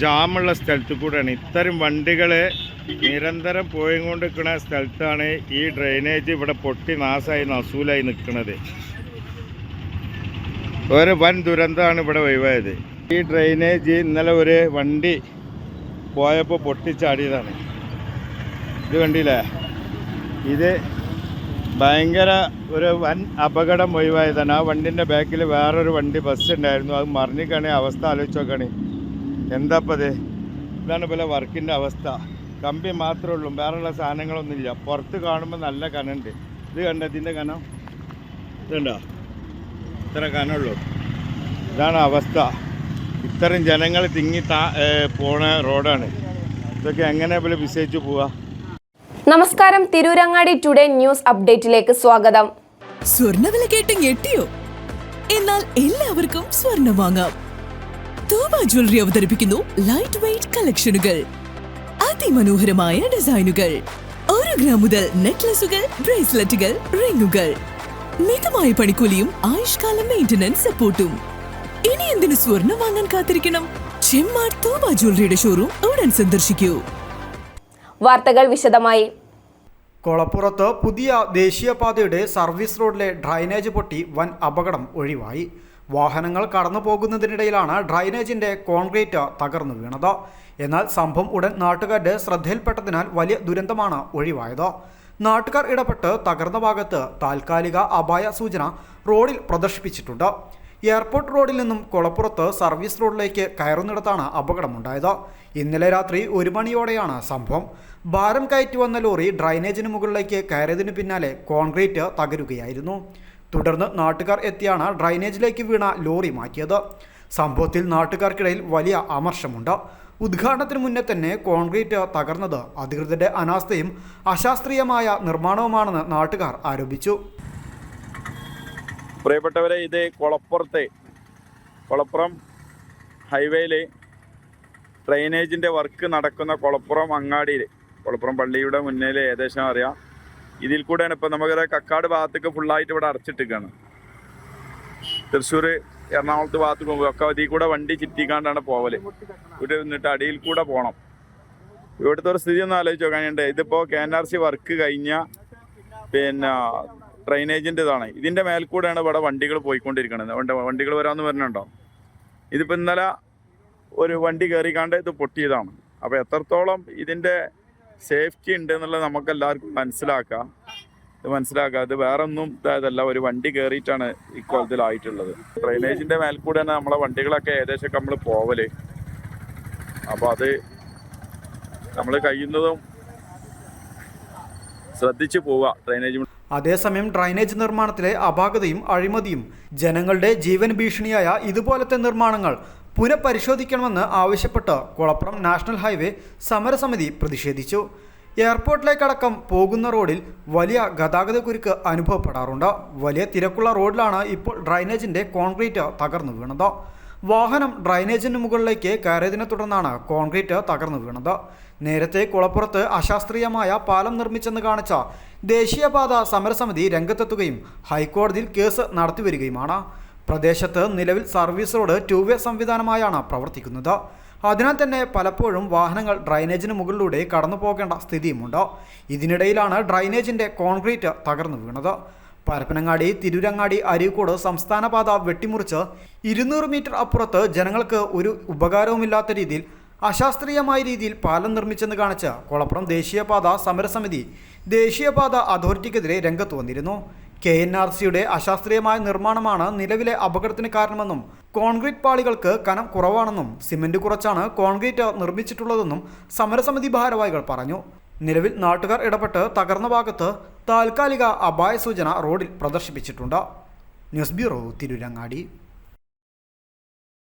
ജാമുള്ള സ്ഥലത്ത് കൂടെയാണ്. ഇത്തരം വണ്ടികൾ നിരന്തരം പോയിക്കൊണ്ടിരിക്കുന്ന സ്ഥലത്താണ് ഈ ഡ്രെയിനേജ് ഇവിടെ പൊട്ടി നാശമായി നസൂലായി നിൽക്കുന്നത്. ഒരു വൻ ദുരന്തമാണ് ഇവിടെ ഒഴിവായത്. ഈ ഡ്രെയിനേജ് ഇന്നലെ ഒരു വണ്ടി പോയപ്പോൾ പൊട്ടിച്ചാടിയതാണ്. ഇത് കണ്ടില്ലേ? ഇത് ഭയങ്കര ഒരു വൻ അപകടം ഒഴിവായതാണ്. ആ വണ്ടിൻ്റെ ബാക്കിൽ വേറൊരു വണ്ടി ബസ് ഉണ്ടായിരുന്നു. അത് മറിഞ്ഞിക്കണേ അവസ്ഥ ആലോചിച്ച് നോക്കണേ. എന്താപ്പത്? ഇതാണ് പോലെ വർക്കിൻ്റെ അവസ്ഥ. കമ്പി മാത്രമേ ഉള്ളൂ, വേറെയുള്ള സാധനങ്ങളൊന്നുമില്ല. പുറത്ത് കാണുമ്പോൾ നല്ല കനമുണ്ട്. ഇത് കണ്ട ഇതിൻ്റെ കനം ഇതുണ്ടോ? ഇത്ര കനമുള്ളൂ. ഇതാണ് അവസ്ഥ. ഇത്തരം ജനങ്ങൾ തിങ്ങി പോണ റോഡാണ്. ഇതൊക്കെ എങ്ങനെ പോലെ വിസയിച്ചു പോവാ? നമസ്കാരം, തിരൂരങ്ങാടി ടുഡേ ന്യൂസ് അപ്ഡേറ്റിലേക്ക് സ്വാഗതം. സ്വർണ്ണവില കേട്ട് ഞെട്ടിയോ? എന്നാൽ എല്ലാവർക്കും സ്വർണ്ണം വാങ്ങാം. തൂബ ജ്വല്ലറി അവതരിപ്പിക്കുന്നു ലൈറ്റ് വെയ്റ്റ് കളക്ഷനുകൾ, അതിമനോഹരമായ ഡിസൈനുകൾ. 1 ഗ്രാം മുതൽ നെക്ലസുകൾ, ബ്രേസ്ലെറ്റുകൾ, റിങ്ങുകൾ, മിതമായ പണിക്കൂലിയും ആയുഷ്കാലം മെയിന്റനൻസ് സപ്പോർട്ടും. ഇനി എന്തിനു സ്വർണ്ണം വാങ്ങാൻ കാത്തിരിക്കണം? ചെമ്മാട് തൂബ ജ്വല്ലറിയുടെ ഷോറൂം ഉടൻ സന്ദർശിക്കൂ. വാർത്തകൾ വിശദമായി. കൊളപ്പുറത്ത് പുതിയ ദേശീയപാതയുടെ സർവീസ് റോഡിലെ ഡ്രൈനേജ് പൊട്ടി വൻ അപകടം ഒഴിവായി. വാഹനങ്ങൾ കടന്നു പോകുന്നതിനിടയിലാണ് ഡ്രൈനേജിന്റെ കോൺക്രീറ്റ് തകർന്നു വീണത്. എന്നാൽ സംഭവം ഉടൻ നാട്ടുകാരുടെ ശ്രദ്ധയിൽപ്പെട്ടതിനാൽ വലിയ ദുരന്തമാണ് ഒഴിവായത്. നാട്ടുകാർ ഇടപെട്ട് തകർന്ന ഭാഗത്ത് താൽക്കാലിക അപായ സൂചന റോഡിൽ പ്രദർശിപ്പിച്ചിട്ടുണ്ട്. എയർപോർട്ട് റോഡിൽ നിന്നും കൊളപ്പുറത്ത് സർവീസ് റോഡിലേക്ക് കയറുന്നിടത്താണ് അപകടമുണ്ടായത്. ഇന്നലെ രാത്രി 1 മണിയോടെയാണ് സംഭവം. ഭാരം കയറ്റി വന്ന ലോറി ഡ്രൈനേജിന് മുകളിലേക്ക് കയറിയതിനു പിന്നാലെ കോൺക്രീറ്റ് തകരുകയായിരുന്നു. തുടർന്ന് നാട്ടുകാർ എത്തിയാണ് ഡ്രൈനേജിലേക്ക് വീണ ലോറി മാറ്റിയത്. സംഭവത്തിൽ നാട്ടുകാർക്കിടയിൽ വലിയ അമർഷമുണ്ട്. ഉദ്ഘാടനത്തിന് മുന്നേ തന്നെ കോൺക്രീറ്റ് തകർന്നത് അധികൃതരുടെ അനാസ്ഥയും അശാസ്ത്രീയമായ നിർമ്മാണവുമാണെന്ന് നാട്ടുകാർ ആരോപിച്ചു. പ്രിയപ്പെട്ടവരെ, ഇത് കൊളപ്പുറം ഹൈവേയിൽ ഡ്രെയിനേജിൻ്റെ വർക്ക് നടക്കുന്ന കൊളപ്പുറം പള്ളിയുടെ മുന്നിൽ ഏകദേശം അറിയാം. ഇതിൽ കൂടെയാണ് ഇപ്പോൾ നമുക്കത് കക്കാട് ഭാഗത്തേക്ക് ഫുള്ളായിട്ട് ഇവിടെ അടച്ചിട്ടിരിക്കുകയാണ്. തൃശ്ശൂർ എറണാകുളത്ത് ഭാഗത്തേക്ക് പോകുമ്പോൾ ഒക്കെ അതിൽ കൂടെ വണ്ടി ചുറ്റിക്കാണ്ടാണ് പോവല്. ഇവിടെ നിന്നിട്ട് അടിയിൽ കൂടെ പോകണം. ഇവിടുത്തെ ഒരു സ്ഥിതി ഒന്ന് ആലോചിച്ച് നോക്കാനുണ്ട്. ഇതിപ്പോൾ KNRC വർക്ക് കഴിഞ്ഞ ഡ്രൈനേജിൻ്റെതാണ്. ഇതിൻ്റെ മേൽക്കൂടെയാണ് ഇവിടെ വണ്ടികൾ പോയിക്കൊണ്ടിരിക്കുന്നത്. വണ്ടികൾ വരാമെന്ന് പറഞ്ഞിട്ടുണ്ടോ? ഇതിപ്പോൾ ഇന്നലെ ഒരു വണ്ടി കയറിക്കാണ്ട് ഇത് പൊട്ടിയതാണ്. അപ്പോൾ എത്രത്തോളം ഇതിൻ്റെ സേഫ്റ്റി ഉണ്ട് എന്നുള്ളത് നമുക്കെല്ലാവർക്കും മനസ്സിലാക്കാം. ഇത് വേറെ ഒന്നും ഇതായതല്ല, ഒരു വണ്ടി കയറിയിട്ടാണ് ഇക്കൊല്ലത്തിലായിട്ടുള്ളത്. ഡ്രൈനേജിൻ്റെ മേൽക്കൂടെയാണ് നമ്മളെ വണ്ടികളൊക്കെ ഏകദേശമൊക്കെ നമ്മൾ പോവല്. അപ്പോൾ അത് നമ്മൾ കഴിയുന്നതും ശ്രദ്ധിച്ച് പോവുക ഡ്രൈനേജ്. അതേസമയം ഡ്രൈനേജ് നിർമ്മാണത്തിലെ അപാകതയും അഴിമതിയും ജനങ്ങളുടെ ജീവൻ ഭീഷണിയായ ഇതുപോലത്തെ നിർമ്മാണങ്ങൾ പുനഃപരിശോധിക്കണമെന്ന് ആവശ്യപ്പെട്ട് കൊളപ്പുറം നാഷണൽ ഹൈവേ സമരസമിതി പ്രതിഷേധിച്ചു. എയർപോർട്ടിലേക്കടക്കം പോകുന്ന റോഡിൽ വലിയ ഗതാഗതക്കുരുക്ക് അനുഭവപ്പെടാറുണ്ട്. വലിയ തിരക്കുള്ള റോഡിലാണ് ഇപ്പോൾ ഡ്രൈനേജിൻ്റെ കോൺക്രീറ്റ് തകർന്നു വീണത്. വാഹനം ഡ്രൈനേജിന് മുകളിലേക്ക് കയറിയതിനെ തുടർന്നാണ് കോൺക്രീറ്റ് തകർന്നു വീണത്. നേരത്തെ കുളപ്പുറത്ത് അശാസ്ത്രീയമായ പാലം നിർമ്മിച്ചെന്ന് കാണിച്ച ദേശീയപാത സമരസമിതി രംഗത്തെത്തുകയും ഹൈക്കോടതിയിൽ കേസ് നടത്തിവരികയുമാണ്. പ്രദേശത്ത് നിലവിൽ സർവീസ് റോഡ് 2 വേ സംവിധാനമായാണ് പ്രവർത്തിക്കുന്നത്. അതിനാൽ തന്നെ പലപ്പോഴും വാഹനങ്ങൾ ഡ്രൈനേജിന് മുകളിലൂടെ കടന്നു പോകേണ്ട സ്ഥിതിയുമുണ്ട്. ഇതിനിടയിലാണ് ഡ്രൈനേജിൻ്റെ കോൺക്രീറ്റ് തകർന്നു വീണത്. പരപ്പനങ്ങാടി, തിരൂരങ്ങാടി, അരീക്കോട് സംസ്ഥാന പാത വെട്ടിമുറിച്ച് 200 മീറ്റർ അപ്പുറത്ത് ജനങ്ങൾക്ക് ഒരു ഉപകാരവുമില്ലാത്ത രീതിയിൽ അശാസ്ത്രീയമായ രീതിയിൽ പാലം നിർമ്മിച്ചെന്ന് കാണിച്ച് കൊളപ്പുറം ദേശീയപാത സമരസമിതി ദേശീയപാത അതോറിറ്റിക്കെതിരെ രംഗത്ത് വന്നിരുന്നു. KNRCയുടെ അശാസ്ത്രീയമായ നിർമ്മാണമാണ് നിലവിലെ അപകടത്തിന് കാരണമെന്നും കോൺക്രീറ്റ് പാളികൾക്ക് കനം കുറവാണെന്നും സിമന്റ് കുറച്ചാണ് കോൺക്രീറ്റ് നിർമ്മിച്ചിട്ടുള്ളതെന്നും സമരസമിതി ഭാരവാഹികൾ പറഞ്ഞു. നിലവിൽ നാട്ടുകാർ ഇടപെട്ട് തകർന്ന ഭാഗത്ത് താൽക്കാലിക അപായ സൂചന റോഡിൽ പ്രദർശിപ്പിച്ചിട്ടുണ്ട്. News bureau, Tirurangadi.